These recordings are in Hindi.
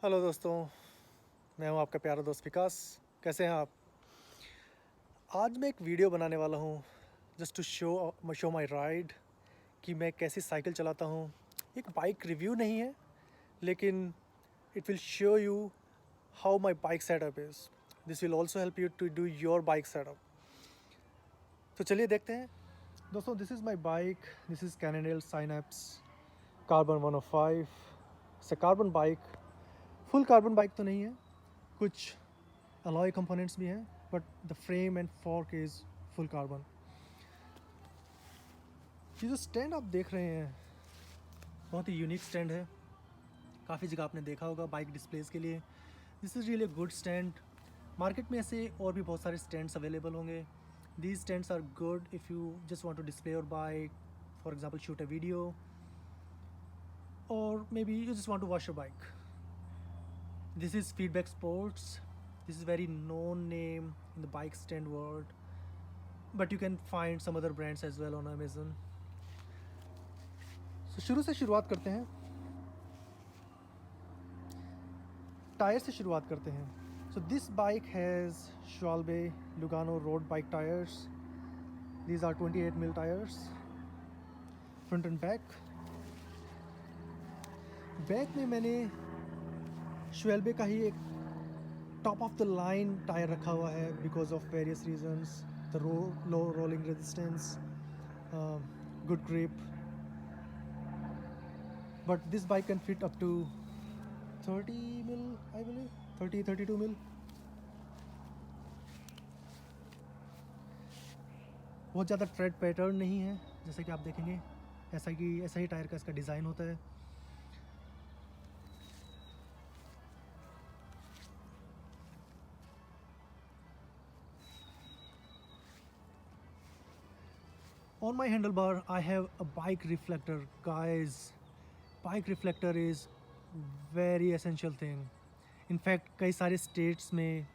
हेलो दोस्तों, मैं हूं आपका प्यारा दोस्त विकास। कैसे हैं आप? आज मैं एक वीडियो बनाने वाला हूं just to show my ride कि मैं कैसी साइकिल चलाता हूं। एक बाइक रिव्यू नहीं है, लेकिन it will show you how my bike setup is. This will also help you to do your bike setup. तो चलिए देखते हैं। दोस्तों, this is my bike. This is Cannon Synapse carbon 105। It's a carbon bike. Full carbon bike तो नहीं है, कुछ अलॉय कंपोनेंट्स भी हैं, but the frame and fork is full carbon. ये जो स्टैंड आप देख रहे हैं बहुत ही यूनिक स्टैंड है। काफ़ी जगह आपने देखा होगा बाइक डिस्प्लेस के लिए। This is really good stand. Market में ऐसे और भी बहुत सारे स्टैंड्स अवेलेबल होंगे। These stands are good if you just want to display your bike, for example shoot a video, or maybe you just want to wash your bike. This is Feedback Sports. This is very known name in the bike stand world, but you can find some other brands as well on Amazon. So शुरू से शुरुआत करते हैं, टायर से शुरुआत करते हैं. So this bike has Schwalbe Lugano road bike tires. These are 28 mil tires, front and back. Back में मैंने Schwalbe का ही एक top of the line tyre रखा हुआ है because of various reasons. The low rolling resistance, good grip, but this bike can fit up to 30 mil, I believe 32 mil. बहुत ज़्यादा ट्रेड पैटर्न नहीं है, जैसे कि आप देखेंगे ऐसा ही टायर का इसका डिज़ाइन होता है. On my handlebar I have a bike reflector. Guys, bike reflector is very essential thing. In fact कई सारे स्टेट्स में,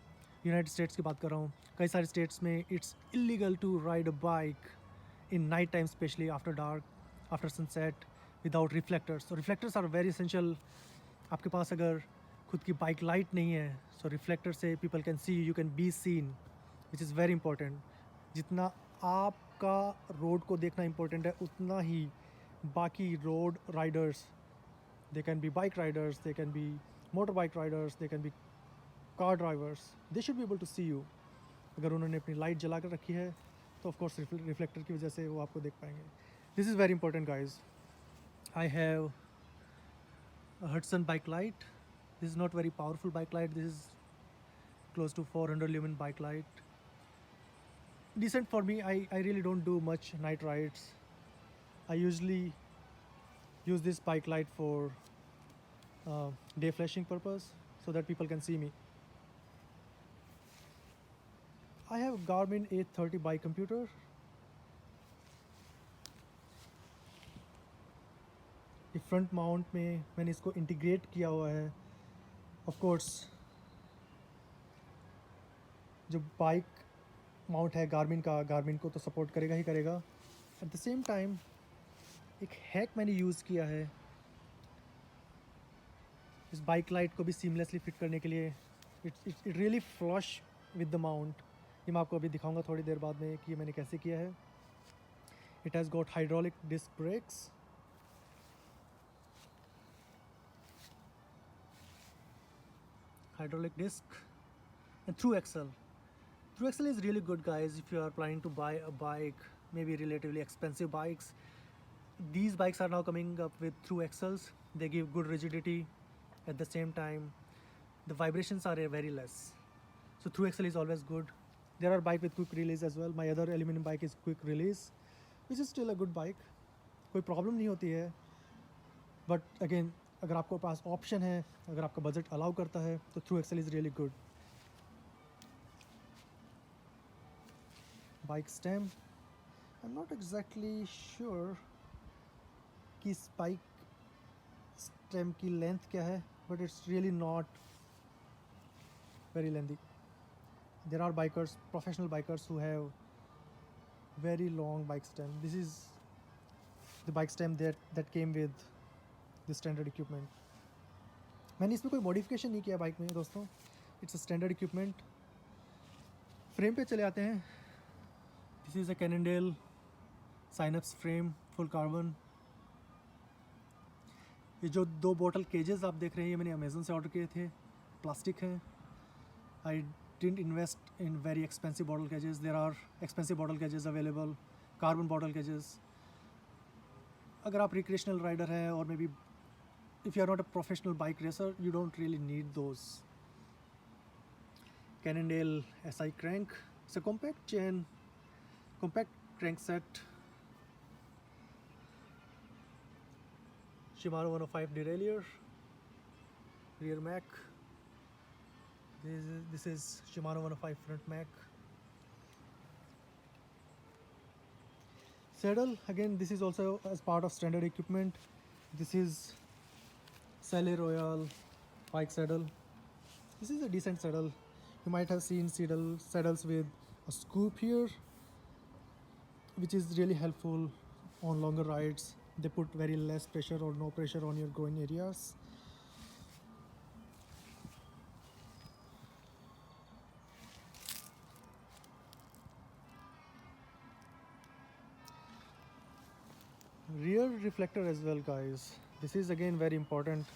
यूनाइटेड स्टेट्स की बात कर रहा हूँ, कई सारे स्टेट्स में it's illegal to ride a bike in night time, specially after dark, after sunset, without reflectors. तो रिफ्लेक्टर्स आर वेरी एसेंशियल. आपके पास अगर खुद की बाइक लाइट नहीं है, सो रिफ्लेक्टर से people can see you, can be seen, which is very important. जितना आपका रोड को देखना इंपॉर्टेंट है, उतना ही बाकी road Riders, they can be bike riders, they can be motorbike riders, they can be car drivers, they should be able to see you. अगर उन्होंने अपनी लाइट जला कर रखी है तो ऑफ कोर्स रिफ्लेक्टर की वजह से वो आपको देख पाएंगे. This is very important guys. I have Hudson bike light. This is not very powerful bike light. This is close to 400 lumen bike light. Decent for me. I really don't do much night rides. I usually use this bike light for day flashing purpose so that people can see me. I have Garmin 830 bike computer. ये फ्रंट माउंट में मैंने इसको इंटीग्रेट किया हुआ है. ऑफ कोर्स जो बाइक माउंट है गार्मिन का, गार्मिन को तो सपोर्ट करेगा ही करेगा. एट द सेम टाइम एक हैक मैंने यूज़ किया है इस बाइक लाइट को भी सीमलेसली फिट करने के लिए. It really flush with the mount. ये मैं आपको अभी दिखाऊंगा थोड़ी देर बाद में कि ये मैंने कैसे किया है. It has got hydraulic disc brakes. Hydraulic disc and through axle. Through axle is really good, guys, if you are planning to buy a bike, maybe relatively expensive bikes. These bikes are now coming up with through axles. They give good rigidity. At the same time, the vibrations are very less. So through axle is always good. There are bike with quick release as well. My other aluminum bike is quick release, which is still a good bike. कोई प्रॉब्लम नहीं होती है. बट अगेन, अगर आपके पास ऑप्शन है, अगर आपका बजट अलाउ करता है, तो through axle is really good. Bike stem, I am not exactly sure कि इस बाइक स्टेम की लेंथ क्या है, but it's really not very lengthy. There are bikers, professional bikers who have very long bike stem. This is the bike stem that came with the standard equipment. मैंने इसमें कोई मॉडिफिकेशन नहीं किया बाइक में दोस्तों, इट्स स्टैंडर्ड इक्विपमेंट। फ्रेम पे चले आते हैं। This is a Cannondale Synapse frame, full carbon. ये जो 2 बॉटल केजेस आप देख रहे हैं ये मैंने अमेज़न से ऑर्डर किए थे, प्लास्टिक हैं। I didn't invest in very expensive bottle cages, there are expensive bottle cages available, carbon bottle cages. अगर आप रिक्रिएशनल राइडर हैं और maybe if you are not a professional bike racer, you don't really need those. Cannondale SI crank, it's a compact chain, compact crankset. Shimano 105 derailleur, rear mac. This is Shimano 105 front mac. Saddle, again this is also as part of standard equipment. This is Salé Royal bike saddle. This is a decent saddle. You might have seen saddles with a scoop here, which is really helpful on longer rides. They put very less pressure or no pressure on your groin areas. Rear reflector as well guys. This is again very important.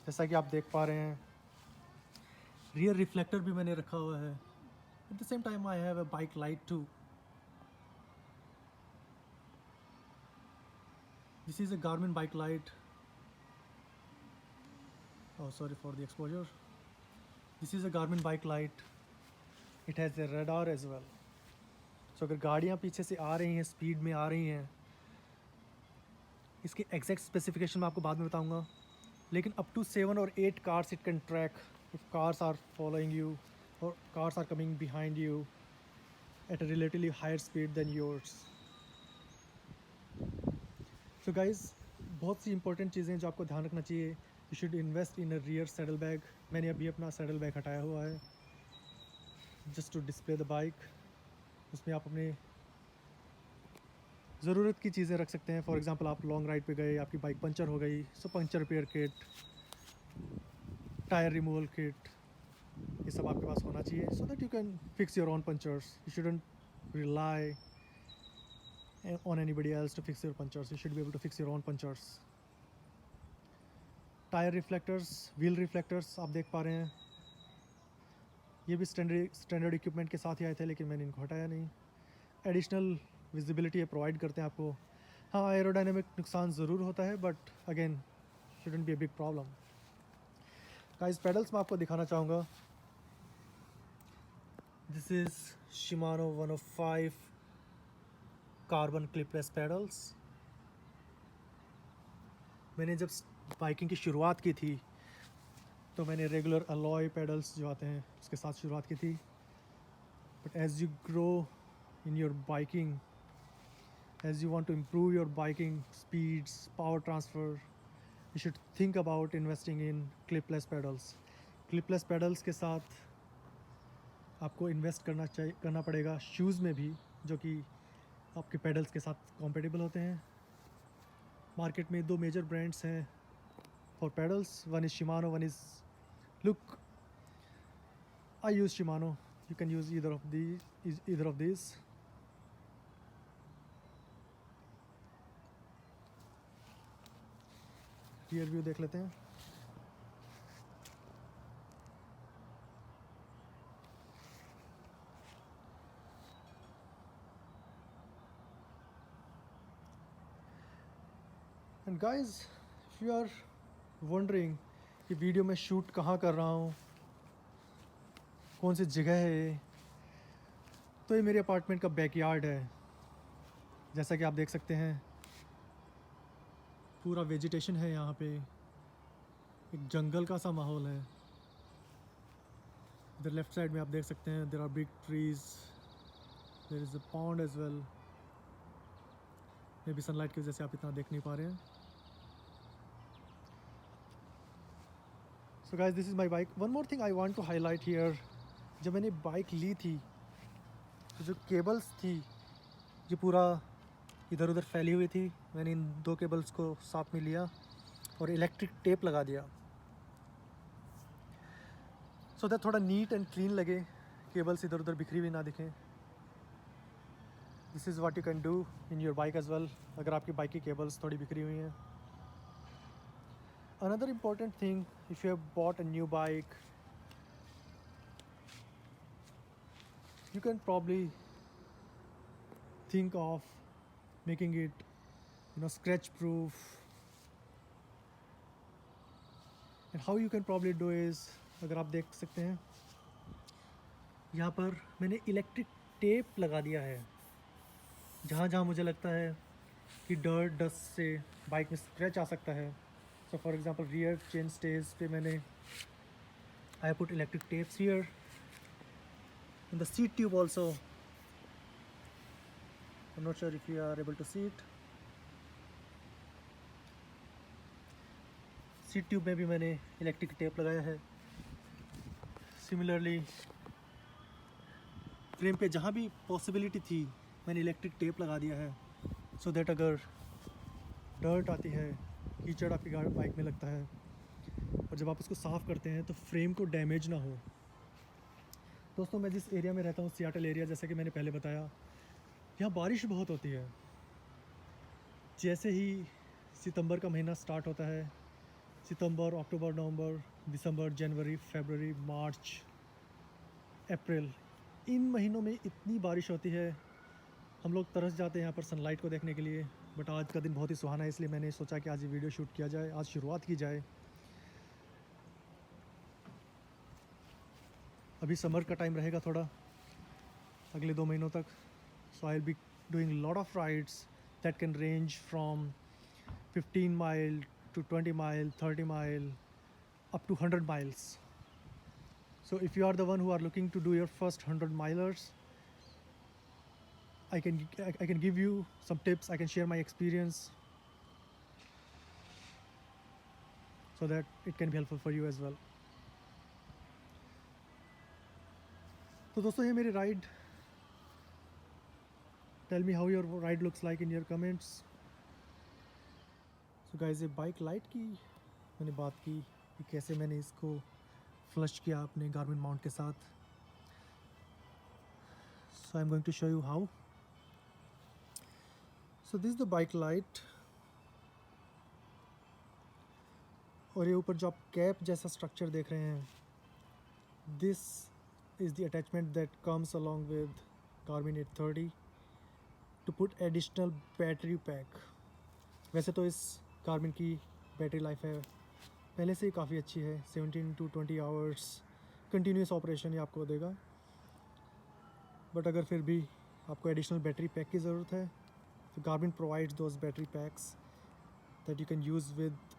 जैसा कि आप देख पा रहे हैं rear reflector भी मैंने रखा हुआ है. At the same time I have a bike light too. This is a Garmin bike light. Oh, sorry for the exposure. This is a Garmin bike light. It has a radar as well. So अगर गाड़ियाँ पीछे से आ रही हैं, स्पीड में आ रही हैं, इसके एग्जैक्ट स्पेसिफिकेशन मैं आपको बाद में बताऊंगा, लेकिन up to 7 or 8 cars it can track if cars are following you और cars are coming behind you at a relatively higher speed than yours. So guys, बहुत सी इंपॉर्टेंट चीज़ें जो आपको ध्यान रखना चाहिए. You should invest in a rear saddle bag. मैंने अभी अपना सैडल बैग हटाया हुआ है just to display the bike. उसमें आप अपने ज़रूरत की चीज़ें रख सकते हैं. फॉर एग्ज़ाम्पल आप लॉन्ग राइड पे गए, आपकी बाइक पंचर हो गई, so puncture repair kit, tyre removal kit, ये सब आपके पास होना चाहिए so that you can fix your own punctures. You shouldn't rely on anybody else to fix your punctures. You should be able to fix your own punctures. Tyre reflectors, wheel reflectors आप देख पा रहे हैं, ये भी स्टैंडर्ड इक्विपमेंट के साथ ही आए थे, लेकिन मैंने इनको हटाया नहीं. एडिशनल विजिबिलिटी ये प्रोवाइड करते हैं आपको. हाँ, एरोडायनेमिक नुकसान ज़रूर होता है but again shouldn't be a big problem. Guys, pedals मैं आपको दिखाना चाहूँगा. This is Shimano 105 carbon clipless pedals. मैंने जब बाइकिंग की शुरुआत की थी तो मैंने रेगुलर अलॉय पेडल्स जो आते हैं उसके साथ शुरुआत की थी. But as you grow in your biking, as you want to improve your biking speeds, power transfer, you should think about investing in clipless pedals. Clipless pedals के साथ आपको इन्वेस्ट करना पड़ेगा शूज़ में भी, जो कि आपके पेडल्स के साथ कॉम्पेटेबल होते हैं. मार्केट में 2 मेजर ब्रांड्स हैं for pedals. One is Shimano, one is Look. I use Shimano. You can use either of these. Rear view देख लेते हैं. And guys, if you are wondering कि वीडियो में शूट कहाँ कर रहा हूँ, कौन सी जगह है ये, तो ये मेरे अपार्टमेंट का बैकयार्ड है. जैसा कि आप देख सकते हैं पूरा वेजिटेशन है यहाँ पे, एक जंगल का सा माहौल है. इधर लेफ्ट साइड में आप देख सकते हैं there are big trees, there is a pond as well. Maybe sunlight की वजह से आप इतना देख नहीं पा रहे हैं. So guys, this is my bike. One more thing I want to highlight here. जब मैंने बाइक ली थी तो जो केबल्स थी ये पूरा इधर उधर फैली हुई थी. मैंने इन 2 केबल्स को साथ में लिया और इलेक्ट्रिक टेप लगा दिया. सो दैट थोड़ा नीट एंड क्लीन लगे, केबल्स इधर उधर बिखरी हुई ना दिखें। This is what you can do in your bike as well, अगर आपकी बाइक की केबल्स थोड़ी बिखरी हुई हैं। Another important thing, if you have bought a new bike, you can probably think of making it scratch proof, and how you can probably do is, अगर आप देख सकते हैं यहाँ पर मैंने इलेक्ट्रिक टेप लगा दिया है जहाँ जहाँ मुझे लगता है कि डस्ट से बाइक में स्क्रैच आ सकता है। So for example rear chain stage पे मैंने I put electric tapes here, and the seat tube also. I'm not sure if you are able to see it. Seat tube में भी मैंने इलेक्ट्रिक टेप लगाया है। सिमिलरली फ्रेम पे जहाँ भी पॉसिबिलिटी थी मैंने इलेक्ट्रिक टेप लगा दिया है, सो दैट अगर डर्ट आती है, कीचड़ आपकी बाइक में लगता है और जब आप उसको साफ़ करते हैं तो फ्रेम को डैमेज ना हो। दोस्तों मैं जिस एरिया में रहता हूँ, सियाटल एरिया, जैसे कि मैंने पहले बताया, यहाँ बारिश बहुत होती है। जैसे ही सितंबर का महीना स्टार्ट होता है, सितंबर, अक्टूबर, नवंबर, दिसंबर, जनवरी, फरवरी, मार्च, अप्रैल, इन महीनों में इतनी बारिश होती है, हम लोग तरस जाते हैं यहाँ पर सनलाइट को देखने के लिए। बट आज का दिन बहुत ही सुहाना है, इसलिए मैंने सोचा कि आज ये वीडियो शूट किया जाए, आज शुरुआत की जाए। अभी समर का टाइम रहेगा थोड़ा, अगले 2 महीनों तक। So I will be doing lot of rides that can range from 15 mile to 20 mile, 30 mile, up to 100 miles. So if you are the one who are looking to do your first 100 milers, I can give you some tips, I can share my experience so that it can be helpful for you as well. तो दोस्तों ये मेरी ride, tell me how your ride looks like in your comments. So guys, ये बाइक लाइट की मैंने बात की कि कैसे मैंने इसको फ्लश किया अपने गार्मिन माउंट के साथ। So I'm going to show you how. So this is the bike light, और ये ऊपर जो आप कैप जैसा स्ट्रक्चर देख रहे हैं, this is the attachment that comes along with Garmin 830 to put additional battery pack. वैसे तो इस Garmin की बैटरी लाइफ है पहले से ही काफ़ी अच्छी है, 17 to 20 आवर्स कंटिन्यूस ऑपरेशन ये आपको देगा। बट अगर फिर भी आपको एडिशनल बैटरी पैक की ज़रूरत है तो Garmin provides those battery packs that you can use with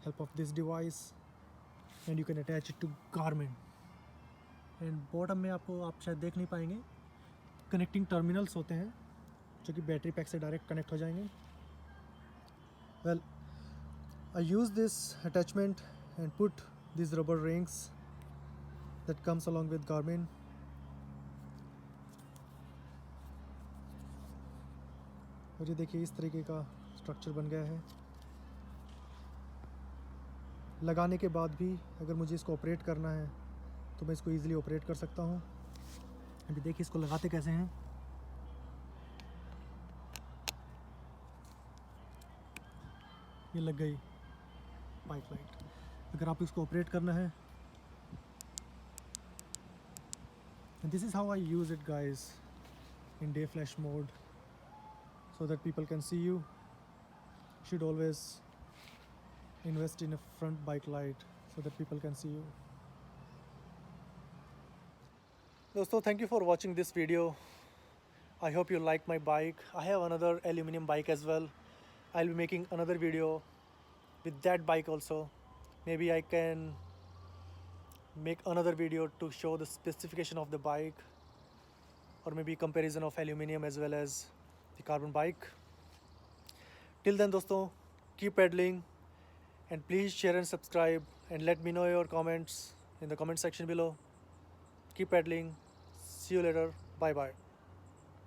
help of this device, and you can attach it to Garmin. And bottom में आपको, आप शायद देख नहीं पाएंगे, कनेक्टिंग टर्मिनल्स होते हैं जो कि बैटरी पैक से डायरेक्ट कनेक्ट हो जाएंगे। Well, I use this attachment and put these rubber rings that comes along with Garmin. और ये देखिए इस तरीके का स्ट्रक्चर बन गया है। लगाने के बाद भी अगर मुझे इसको ऑपरेट करना है तो मैं इसको ईज़िली ऑपरेट कर सकता हूँ। अभी देखिए इसको लगाते कैसे हैं। ये लग गई बाइक लाइट। अगर आप इसको ऑपरेट करना है, and this is how I use it guys, in day flash mode, so that people can see you. Should always invest in a front bike light so that people can see you. दोस्तों, thank you for watching this video. I hope you like my bike. I have another aluminum bike as well. I'll be making another video with that bike also. Maybe I can make another video to show the specification of the bike, or maybe comparison of aluminum as well as the carbon bike. Till then दोस्तों, keep pedaling and please share and subscribe and let me know your comments in the comment section below. Keep pedaling. See you later. Bye bye.